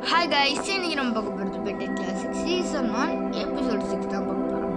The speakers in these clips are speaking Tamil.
Hi guys, இன்னைக்கு நம்ம பார்க்க போகிறது பெட்டர் கிளாசிக் சீசன் 1 எபிசோட் 6 தான் பார்க்க போகிறோம்.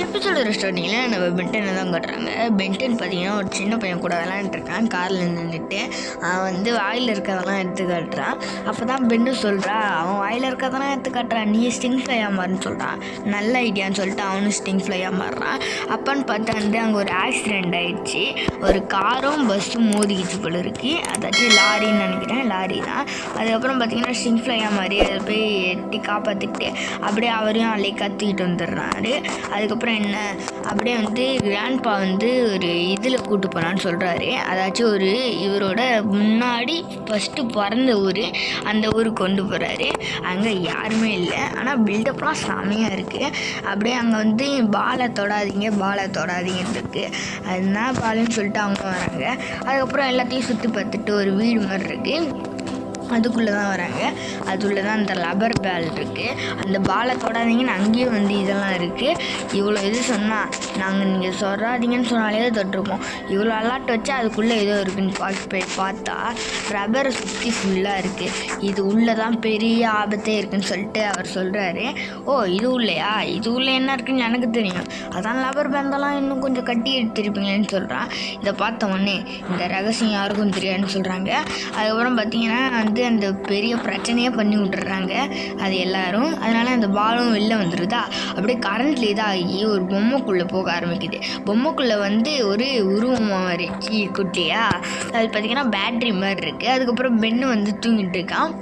எபிசோட ஸ்டார்டிங்கில் நம்ம பென்டனை தான் காட்டுறாங்க. பென்டன் பார்த்தீங்கன்னா ஒரு சின்ன பையன் கூட விளாண்டுருக்கான். காரில் நின்றுட்டு அவன் வந்து வாயில் இருக்கிறதெல்லாம் எடுத்து காட்டுறான். அப்போ தான் பென்னு சொல்கிறா, அவன் வாயில் இருக்கிறதெல்லாம் எடுத்து காட்டுறான், நீ ஸ்டிங் ஃப்ளையாக மாறுன்னு சொல்கிறான். நல்ல ஐடியான்னு சொல்லிட்டு அவனும் ஸ்டிங் ஃப்ளையாக மாறுறான். அப்போன்னு பார்த்தா வந்து அங்கே ஒரு ஆக்சிடெண்ட் ஆகிடுச்சு. ஒரு காரும் பஸ்ஸும் மோதிக்கிச்சு போல இருக்குது. அதாச்சும் லாரின்னு நினைக்கிறேன், லாரி தான். அதுக்கப்புறம் பார்த்தீங்கன்னா ஸ்டிங் ஃப்ளையாக மாதிரி அதை போய் எட்டி காப்பாற்றிட்டு அப்படியே அவரையும் அலை கற்றுக்கிட்டு வந்துடுறாரு. அதுக்கப்புறம் என்ன அப்படியே வந்து கிராண்ட்பா வந்து ஒரு இதில் கூப்பிட்டு போகிறான்னு சொல்கிறாரு. அதாச்சும் ஒரு இவரோட முன்னாடி ஃபஸ்ட்டு பிறந்த ஊர், அந்த ஊருக்கு கொண்டு போகிறாரு. அங்கே யாருமே இல்லை, ஆனால் பில்டப்லாம் செமையாக இருக்குது. அப்படியே அங்கே வந்து பாலை தொடாதீங்கன்னு இருக்குது. அதுதான் பாலுன்னு சொல்லிட்டு அவங்க வராங்க. அதுக்கப்புறம் எல்லாத்தையும் சுற்றி பார்த்துட்டு ஒரு வீடு மாதிரி இருக்குது, அதுக்குள்ளே தான் வராங்க. அதுக்குள்ளே தான் அந்த லப்பர் பேல் இருக்குது. அந்த பாலை தொடாதீங்கன்னு அங்கேயும் வந்து இதெல்லாம் இருக்குது. இவ்வளோ இது சொன்னால் நாங்கள் நீங்கள் சொல்லாதீங்கன்னு சொன்னாலே தொட்டிருப்போம். இவ்வளோ அலாட் வச்சு அதுக்குள்ளே ஏதோ இருக்குதுன்னு போய் பார்த்தா ரப்பரை சுற்றி ஃபுல்லாக இருக்குது. இது உள்ளே தான் பெரிய ஆபத்தே இருக்குதுன்னு சொல்லிட்டு அவர் சொல்கிறாரு. ஓ, இது உள்ளையா? இது உள்ளே என்ன இருக்குதுன்னு எனக்கு தெரியும், அதான் லப்பர் பேண்டெல்லாம் இன்னும் கொஞ்சம் கட்டி எடுத்துருப்பீங்களேன்னு சொல்கிறான். இதை பார்த்த உடனே இந்த ரகசியம் யாருக்கும் தெரியாதுன்னு சொல்கிறாங்க. அதுக்கப்புறம் பார்த்தீங்கன்னா வந்து அந்த பெரிய பிரச்சனையே பண்ணி விட்டுறாங்க அது எல்லாரும். அதனால் அந்த பாலும் வெளில வந்துடுதா, அப்படியே கரண்ட்ல இதாகி ஒரு பொம்மைக்குள்ளே போக ஆரம்பிக்குது. பொம்மைக்குள்ளே வந்து ஒரு உருவமாக வரைச்சி குட்டியா, அது பார்த்திங்கன்னா பேட்ரி மாதிரி இருக்குது. அதுக்கப்புறம் பென்னு வந்து தூங்கிட்டு இருக்கான்.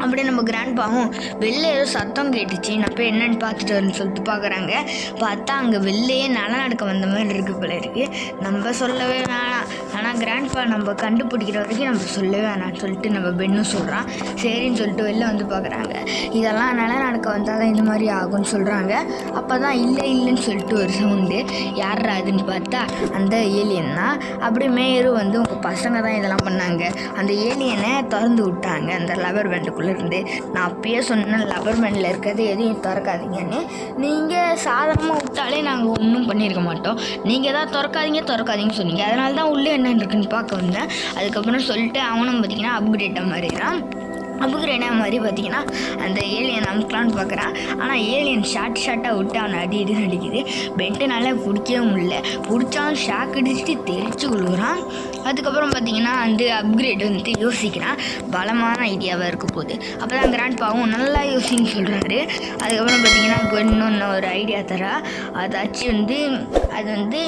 அப்படியே நம்ம கிராண்ட்பாவும் வெளில ஏதோ சத்தம் கேட்டுச்சு, நான் போய் என்னென்னு பார்த்துட்டு வரேன்னு சொல்லிட்டு பார்க்குறாங்க. பார்த்தா அங்கே வெளிலையே நடக்க வந்த மாதிரி இருக்குது போல இருக்குது. நம்ம சொல்லவே வேணாம், ஆனால் கிராண்ட்பா நம்ம கண்டுபிடிக்கிற வரைக்கும் நம்ம சொல்லவே வேணாம்னு சொல்லிட்டு நம்ம பென்னும் சொல்கிறான். சரின்னு சொல்லிட்டு வெளில வந்து பார்க்குறாங்க. இதெல்லாம் நடக்க வந்தால் தான் இந்த மாதிரி ஆகும்னு சொல்கிறாங்க. அப்போ தான் இல்லைன்னு சொல்லிட்டு ஒரு சவுண்டு. யாரா அதுன்னு பார்த்தா அந்த ஏலியன் தான். அப்படியே மேயரும் வந்து உங்கள் பசங்க தான் இதெல்லாம் பண்ணாங்க, அந்த ஏலியனை திறந்து விட்டாங்க அந்த லவர் பேண்டுக்குள்ளே இருந்து. நான் அப்பயே சொன்னேன் லப்பர் பேண்டில் இருக்கிறது எதையும் திறக்காதீங்கன்னு. நீங்கள் சாதாரணமாக விட்டாலே நாங்கள் ஒன்றும் பண்ணியிருக்க மாட்டோம், நீங்கள் தான் திறக்காதீங்கன்னு சொன்னீங்க, அதனால தான் உள்ளே என்ன இருக்குன்னு பார்க்க வந்தேன். அதுக்கப்புறம் சொல்லிட்டு அவனும் பார்த்திங்கன்னா அப்கிரேட் மாதிரிதான். அப்கிரேட் மாதிரி பார்த்திங்கன்னா அந்த ஏலியன் அமுக்கலான்னு பார்க்குறான். ஆனால் ஏலியன் ஷார்ட்டாக விட்டு அவனை அடி அடிக்குது. பென்டனால பிடிக்கவே முடியல, பிடிச்சாலும் ஷாக் அடிச்சுட்டு தெரிச்சு விழுகிறான். அதுக்கப்புறம் பார்த்திங்கன்னா வந்து அப்கிரேட் வந்து யோசிக்கிறான், பலமான ஐடியாவாக இருக்க போகுது. அப்போ தான் கிராண்ட்பாவும் நல்லா யோசின்னு சொல்கிறாரு. அதுக்கப்புறம் பார்த்திங்கன்னா இன்னொன்று ஒரு ஐடியா தரா, அதாச்சும் வந்து அது வந்து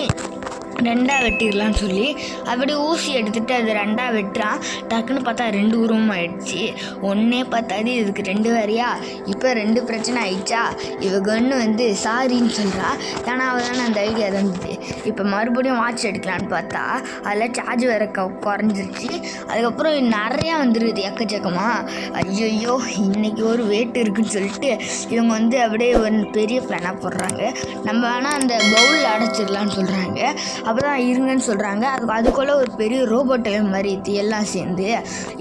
ரெண்டாக வெட்டிடலான்னு சொல்லி அப்படி ஊசி எடுத்துகிட்டு அது ரெண்டாக வெட்டுறான். டக்குன்னு பார்த்தா 2 உருவம் ஆயிடுச்சு. ஒன்றே பார்த்தாது இதுக்கு 2 வேறையா, இப்போ 2 பிரச்சனை ஆயிடுச்சா. இவங்கன்னு வந்து சாரின்னு சொல்கிறா, ஏன்னா அவள் தானே அந்த ஐடியா தந்துது. இப்போ மறுபடியும் வாட்ச் எடுக்கலான்னு பார்த்தா அதில் சார்ஜ் வேறு குறைஞ்சிருச்சு. அதுக்கப்புறம் நிறையா வந்துடுது எக்கச்சக்கமாக. ஐயோ இன்றைக்கி ஒரு வெயிட் இருக்குதுன்னு சொல்லிட்டு இவங்க வந்து அப்படியே ஒரு பெரிய பிளானாக போடுறாங்க. நம்ம வேணால் அந்த பவுலில் அடைச்சிடலான்னு சொல்கிறாங்க. அப்போ தான் இருங்கன்னு சொல்கிறாங்க. அதுக்குள்ளே ஒரு பெரிய ரோபோட்டை மாதிரி எல்லாம் சேர்ந்து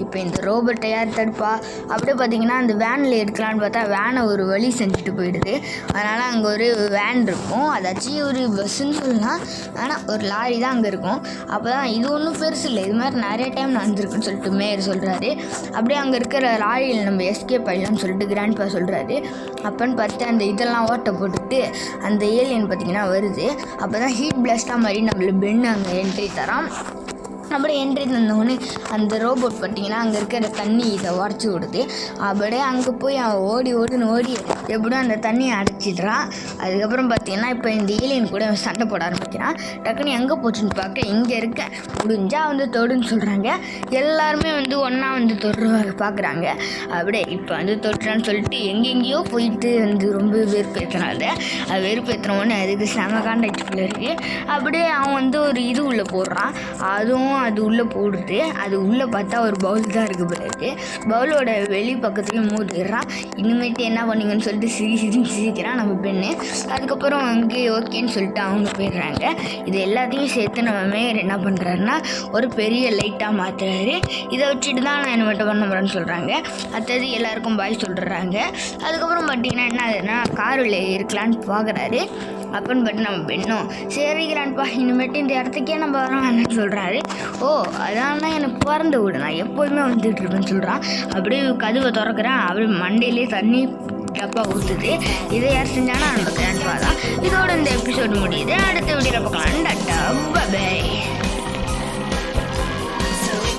இப்போ இந்த ரோபோட்டை யார் தடுப்பா. அப்படியே பார்த்திங்கன்னா அந்த வேனில் எடுக்கலான்னு பார்த்தா வேனை ஒரு வழி செஞ்சுட்டு போயிடுது. அதனால் அங்கே ஒரு வேன் இருக்கும், அதாச்சும் ஒரு பஸ்ஸுன்னு சொல்லலாம், ஆனால் ஒரு லாரி தான் அங்கே இருக்கும். அப்போ தான் இது ஒன்றும் பெருசு இல்லை, இது மாதிரி நிறைய டைம் நடந்திருக்குன்னு சொல்லிட்டு மேயர் சொல்கிறாரு. அப்படியே அங்கே இருக்கிற லாரியில் நம்ம எஸ்கேப் ஆகிடலாம்னு சொல்லிட்டு கிராண்ட்பா சொல்கிறாரு. அப்போன்னு பார்த்து அந்த இதெல்லாம் ஓட்டை போட்டுட்டு அந்த ஏலியன் பார்த்திங்கன்னா வருது. அப்போ தான் ஹீட் பிளாஸ்டாக மாதிரி நம்மள பென்னு அங்கே என்ட்ரி தரான். அப்படியே என்ட்ரி தந்தோடனே அந்த ரோபோட் பார்த்திங்கன்னா அங்கே இருக்கிற தண்ணி இதை உடச்சி விடுது. அப்படியே அங்கே போய் அவன் ஓடி எப்படியும் அந்த தண்ணியை அடைச்சிடுறான். அதுக்கப்புறம் பார்த்திங்கன்னா இப்போ இந்த ஏலியன் கூட சண்டை போட ஆரம்பிக்கிறான். டக்குன்னு எங்கே போச்சுன்னு பார்க்க இங்கே இருக்க முடிஞ்சால் வந்து தொடுன்னு சொல்கிறாங்க. எல்லாருமே வந்து ஒன்றா வந்து தொடுற பார்க்குறாங்க. அப்படியே இப்போ வந்து தொடுறான்னு சொல்லிட்டு எங்கெங்கேயோ போயிட்டு வந்து ரொம்ப வெறுப்பேற்றினால அது வெறுப்பேற்றினோடனே அதுக்கு செம காண்டாக்டில் இருக்குது. அப்படியே அவன் வந்து ஒரு இது உள்ளே போடுறான், அதுவும் அதுக்கப்புறம் அது உள்ளே போடுது. அது உள்ளே பார்த்தா ஒரு பவுல் தான் இருக்குது பிறகு. பவுலோட வெளி பக்கத்துலேயும் மூடிடுறான். இனிமேட்டு என்ன பண்ணீங்கன்னு சொல்லிட்டு சிரிக்கிறான் நம்ம பெண்ணு. அதுக்கப்புறம் அங்கே ஓகேன்னு சொல்லிட்டு அவங்க போயிடுறாங்க. இது எல்லாத்தையும் சேர்த்து நம்ம மேயர் என்ன பண்ணுறாருன்னா ஒரு பெரிய லைட்டாக மாற்றுறாரு. இதை வச்சுட்டு தான் நான் என்ன மட்டும் பண்ண போகிறேன்னு சொல்கிறாங்க. அடுத்தது எல்லாருக்கும் பாய் சொல்கிறாங்க. அதுக்கப்புறம் பார்த்தீங்கன்னா என்ன ஆகுதுன்னா காரில் இருக்கலான்னு பார்க்குறாரு. அப்படின்னு பட்டு நம்ம பெண்ணும் சரிக்கிறான்ப்பா, இனிமேட்டு இந்த இடத்துக்கே நம்ம வரோம் சொல்கிறாரு. ஓ அதான் எனக்கு பிறந்த வீடு, நான் எப்போதுமே வந்துட்டு இருப்பேன்னு சொல்கிறான். அப்படியே கதவை திறக்கிறேன். அப்படியே மண்டையிலே தண்ணி டப்பா ஊற்றுது. இதை யார் செஞ்சாங்கன்னா அந்த